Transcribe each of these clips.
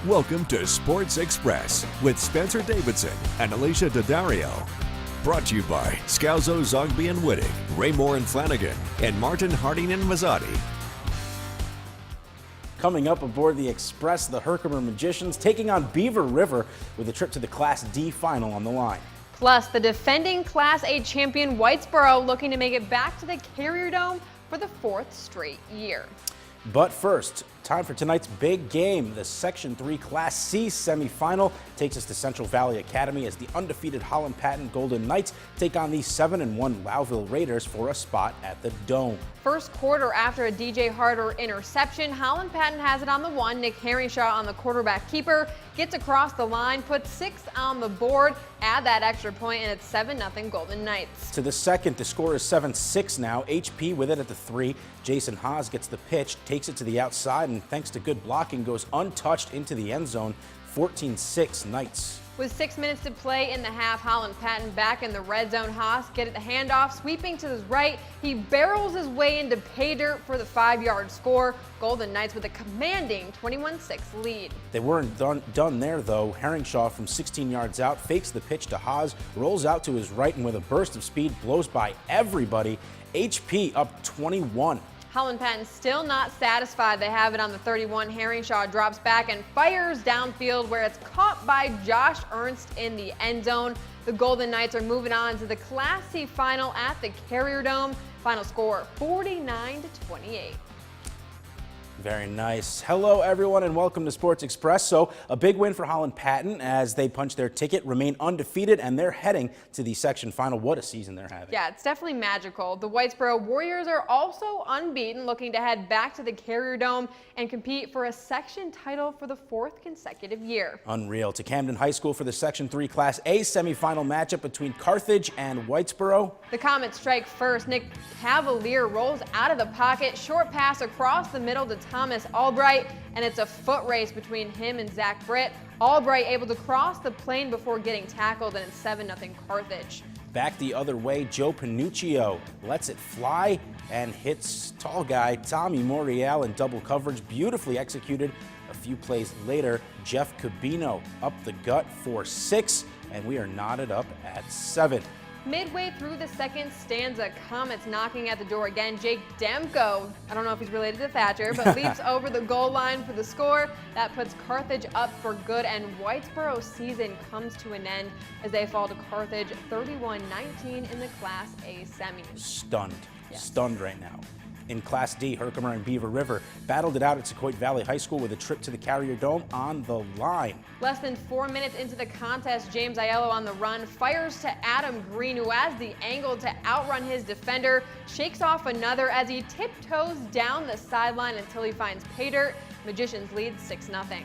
Welcome to Sports Express with Spencer Davidson and Alicia Daddario. Brought to you by Scalzo, Zogby and Wittig, Raymore and Flanagan, and Martin, Harding and Mazzotti. Coming up aboard the Express, the Herkimer Magicians taking on Beaver River with a trip to the Class D final on the line. Plus, the defending Class A champion Whitesboro looking to make it back to the Carrier Dome for the 4th straight year. But first, time for tonight's big game. The Section 3 Class C semifinal takes us to Central Valley Academy as the undefeated Holland Patton Golden Knights take on the 7-1 Lowville Raiders for a spot at the Dome. First quarter after a DJ Harder interception, Holland Patton has it on the 1. Nick Herringshaw on the quarterback keeper gets across the line, puts 6 on the board, add that extra point, and it's 7-0 Golden Knights. To the second, the score is 7-6 now. HP with it at the 3. Jason Haas gets the pitch, takes it to the outside, and thanks to good blocking, goes untouched into the end zone. 14-6 Knights. With 6 minutes to play in the half, Holland Patton back in the red zone. Haas get it the handoff, sweeping to his right. He barrels his way into pay dirt for the 5-yard score. Golden Knights with a commanding 21-6 lead. They weren't done there, though. Herringshaw from 16 yards out fakes the pitch to Haas, rolls out to his right, and with a burst of speed blows by everybody. HP up 21. Holland Patton still not satisfied. They have it on the 31. Herringshaw drops back and fires downfield where it's caught by Josh Ernst in the end zone. The Golden Knights are moving on to the Class C final at the Carrier Dome. Final score 49-28. Very nice. Hello, everyone, and welcome to Sports Express. So, a big win for Holland Patton as they punch their ticket, remain undefeated, and they're heading to the section final. What a season they're having. Yeah, it's definitely magical. The Whitesboro Warriors are also unbeaten, looking to head back to the Carrier Dome and compete for a section title for the 4th consecutive year. Unreal. To Camden High School for the Section 3 Class A semifinal matchup between Carthage and Whitesboro. The Comets strike first. Nick Cavalier rolls out of the pocket, short pass across the middle to Thomas Albright, and it's a foot race between him and Zach Britt. Albright able to cross the plane before getting tackled, and it's 7-0 Carthage. Back the other way, Joe Panuccio lets it fly and hits tall guy Tommy Morial in double coverage, beautifully executed. A few plays later, Jeff Cabino up the gut for 6, and we are knotted up at 7. Midway through the second stanza, Comets knocking at the door again. Jake Demko, I don't know if he's related to Thatcher, but leaps over the goal line for the score. That puts Carthage up for good, and Whitesboro's season comes to an end as they fall to Carthage 31-19 in the Class A semis. Stunned. Yes. Stunned right now. In Class D, Herkimer and Beaver River battled it out at Sequoia Valley High School with a trip to the Carrier Dome on the line. Less than 4 minutes into the contest, James Aiello on the run fires to Adam Green, who has the angle to outrun his defender, shakes off another as he tiptoes down the sideline until he finds pay dirt. Magicians lead 6-0.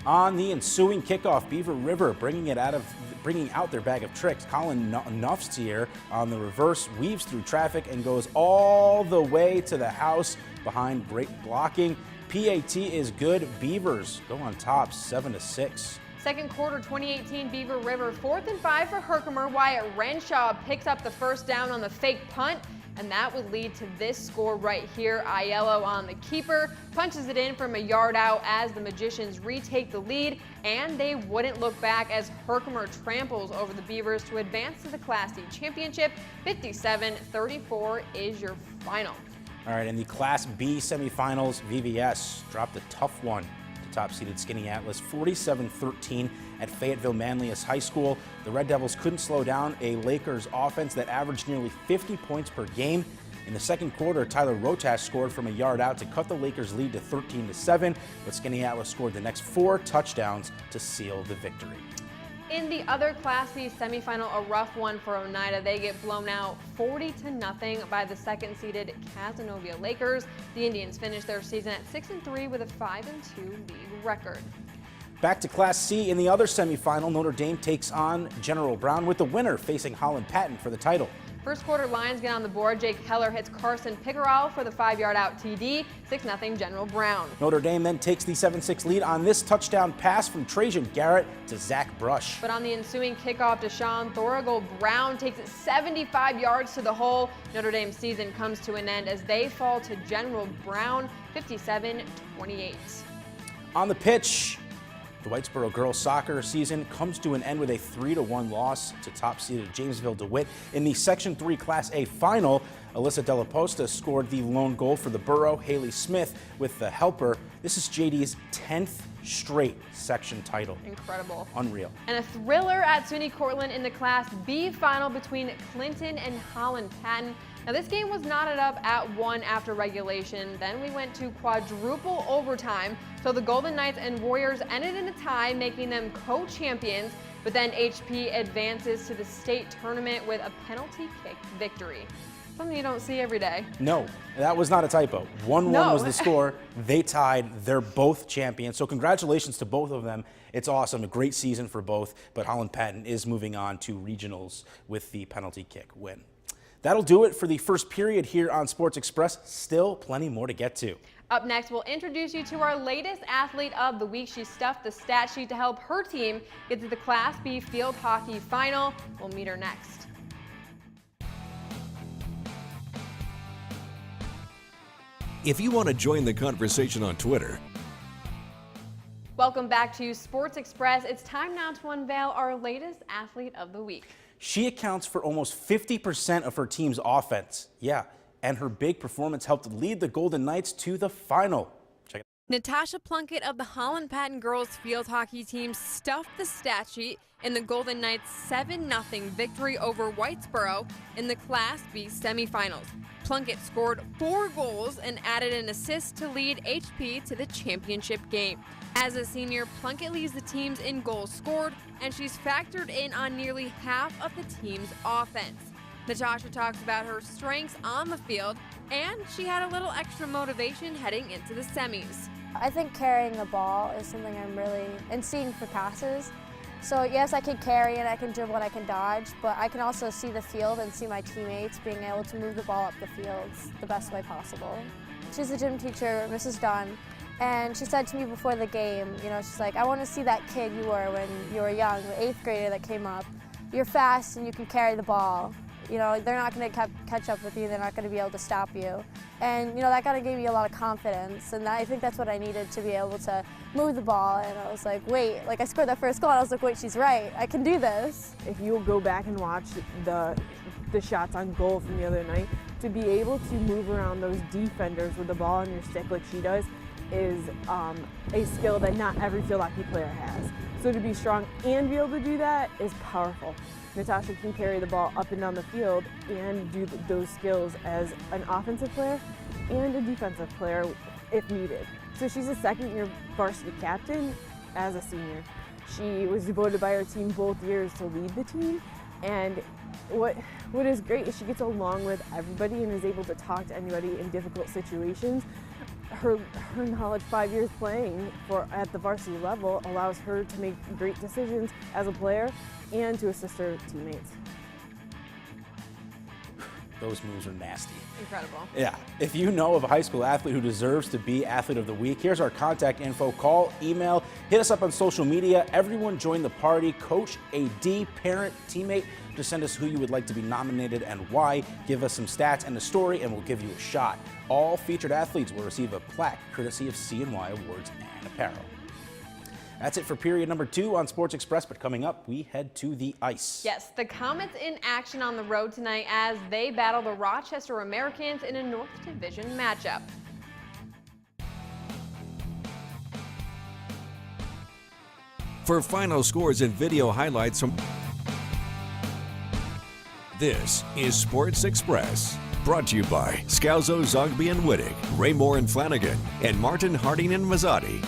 On the ensuing kickoff, Beaver River bringing out their bag of tricks. Colin Nufstier on the reverse weaves through traffic and goes all the way to the house behind break blocking. PAT is good. Beavers go on top 7-6. Second quarter 2018 Beaver River 4th and 5 for Herkimer. Wyatt Renshaw picks up the first down on the fake punt, and that would lead to this score right here. Aiello on the keeper punches it in from a yard out as the Magicians retake the lead, and they wouldn't look back as Herkimer tramples over the Beavers to advance to the Class D championship. 57-34 is your final. All right, in the Class B semifinals, VVS dropped a tough one to top-seeded Skinny Atlas, 47-13 at Fayetteville Manlius High School. The Red Devils couldn't slow down a Lakers offense that averaged nearly 50 points per game. In the second quarter, Tyler Rotash scored from a yard out to cut the Lakers' lead to 13-7, but Skinny Atlas scored the next 4 touchdowns to seal the victory. In the other Class C semifinal, a rough one for Oneida. They get blown out 40-0 by the second-seeded Cazenovia Lakers. The Indians finish their season at 6-3 with a 5-2 league record. Back to Class C in the other semifinal, Notre Dame takes on General Brown with the winner facing Holland Patton for the title. First quarter Lions get on the board. Jake Heller hits Carson Pickerel for the 5-yard out TD. 6-0 General Brown. Notre Dame then takes the 7-6 lead on this touchdown pass from Trajan Garrett to Zach Brush. But on the ensuing kickoff, Deshaun Thorogold Brown takes it 75 yards to the hole. Notre Dame's season comes to an end as they fall to General Brown 57-28. On the pitch, The Whitesboro girls soccer season comes to an end with a 3-1 loss to top-seeded Janesville DeWitt. In the Section 3 Class A final, Alyssa Della Posta scored the lone goal for the Borough. Haley Smith with the helper. This is JD's 10th straight section title. Incredible. Unreal. And a thriller at SUNY Cortland in the Class B final between Clinton and Holland Patton. Now this game was knotted up at 1 after regulation. Then we went to quadruple overtime. So the Golden Knights and Warriors ended in a tie, making them co-champions. But then HP advances to the state tournament with a penalty kick victory. Something you don't see every day. No, that was not a typo. 1-1 was the score. They tied. They're both champions. So congratulations to both of them. It's awesome. A great season for both. But Holland Patton is moving on to regionals with the penalty kick win. That'll do it for the first period here on Sports Express. Still plenty more to get to. Up next, we'll introduce you to our latest athlete of the week. She stuffed the stat sheet to help her team get to the Class B field hockey final. We'll meet her next. If you want to join the conversation on Twitter, Welcome back to Sports Express. It's time now to unveil our latest athlete of the week. She accounts for almost 50% of her team's offense. Yeah, and her big performance helped lead the Golden Knights to the final. Check it out. Natasha Plunkett of the Holland Patton girls field hockey team stuffed the stat sheet in the Golden Knights' 7-0 victory over Whitesboro in the Class B semifinals. Plunkett scored 4 goals and added an assist to lead HP to the championship game. As a senior, Plunkett leads the teams in goals scored, and she's factored in on nearly half of the team's offense. Natasha talks about her strengths on the field, and she had a little extra motivation heading into the semis. I think carrying the ball is something and seeing for passes. So yes, I can carry and I can dribble and I can dodge, but I can also see the field and see my teammates being able to move the ball up the field the best way possible. She's a gym teacher, Mrs. Dunn, and she said to me before the game, she's like, I want to see that kid you were when you were young, the 8th grader that came up. You're fast and you can carry the ball. They're not going to catch up with you. They're not going to be able to stop you. And, that kind of gave me a lot of confidence. And I think that's what I needed to be able to move the ball. And I was like, wait, I scored that first goal. And I was like, wait, she's right. I can do this. If you'll go back and watch the shots on goal from the other night, to be able to move around those defenders with the ball on your stick like she does is a skill that not every field hockey player has. So to be strong and be able to do that is powerful. Natasha can carry the ball up and down the field and do those skills as an offensive player and a defensive player if needed. So she's a second-year varsity captain as a senior. She was voted by her team both years to lead the team, and what is great is she gets along with everybody and is able to talk to anybody in difficult situations. Her knowledge 5 years playing at the varsity level allows her to make great decisions as a player and to assist her teammates. Those moves are nasty. Incredible. Yeah. If you know of a high school athlete who deserves to be Athlete of the Week, here's our contact info. Call, email, hit us up on social media. Everyone join the party. Coach, AD, parent, teammate. Just send us who you would like to be nominated and why. Give us some stats and a story, and we'll give you a shot. All featured athletes will receive a plaque courtesy of CNY Awards and Apparel. That's it for period number 2 on Sports Express, but coming up, we head to the ice. Yes, the Comets in action on the road tonight as they battle the Rochester Americans in a North Division matchup. for final scores and video highlights from... This is Sports Express, brought to you by Scalzo, Zogby and Wittig, Raymore and Flanagan, and Martin, Harding and Mazzotti.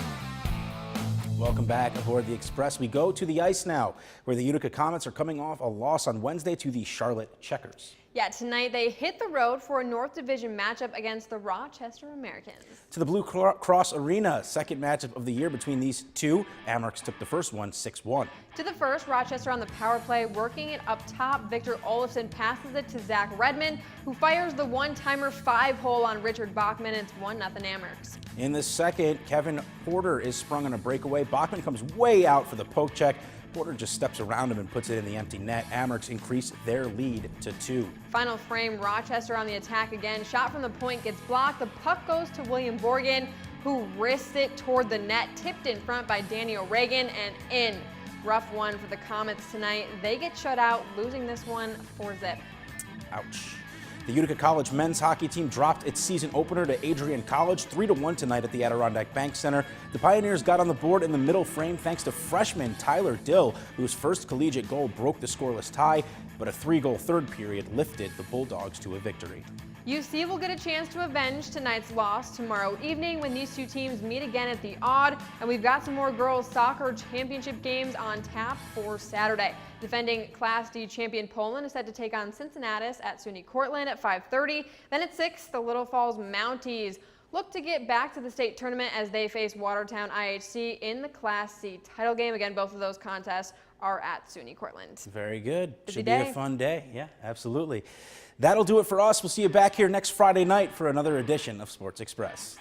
Welcome back aboard the Express. We go to the ice now, where the Utica Comets are coming off a loss on Wednesday to the Charlotte Checkers. Yeah, tonight they hit the road for a North Division matchup against the Rochester Americans. To the Blue Cross Arena, second matchup of the year between these two. Amerks took the first one 6-1. To the first, Rochester on the power play, working it up top. Victor Olofsson passes it to Zach Redmond, who fires the one-timer 5-hole on Richard Bachman. It's 1-0 Amerks. In the second, Kevin Porter is sprung on a breakaway. Bachman comes way out for the poke check. Porter just steps around him and puts it in the empty net. Amerks increase their lead to 2. Final frame, Rochester on the attack again. Shot from the point gets blocked. The puck goes to William Borgen, who risked it toward the net, tipped in front by Danny O'Regan and in. Rough one for the Comets tonight. They get shut out, losing this one 4-zip. Ouch. The Utica College men's hockey team dropped its season opener to Adrian College 3-1 tonight at the Adirondack Bank Center. The Pioneers got on the board in the middle frame thanks to freshman Tyler Dill, whose first collegiate goal broke the scoreless tie, but a 3-goal third period lifted the Bulldogs to a victory. UC will get a chance to avenge tonight's loss tomorrow evening when these two teams meet again at the Odd, and we've got some more girls soccer championship games on tap for Saturday. Defending Class D champion Poland is set to take on Cincinnatus at SUNY Cortland at 5:30. Then at 6, the Little Falls Mounties look to get back to the state tournament as they face Watertown IHC in the Class C title game. Again, both of those contests are at SUNY Cortland. Very good. Busy Should day. be a fun day. Yeah, absolutely. That'll do it for us. We'll see you back here next Friday night for another edition of Sports Express.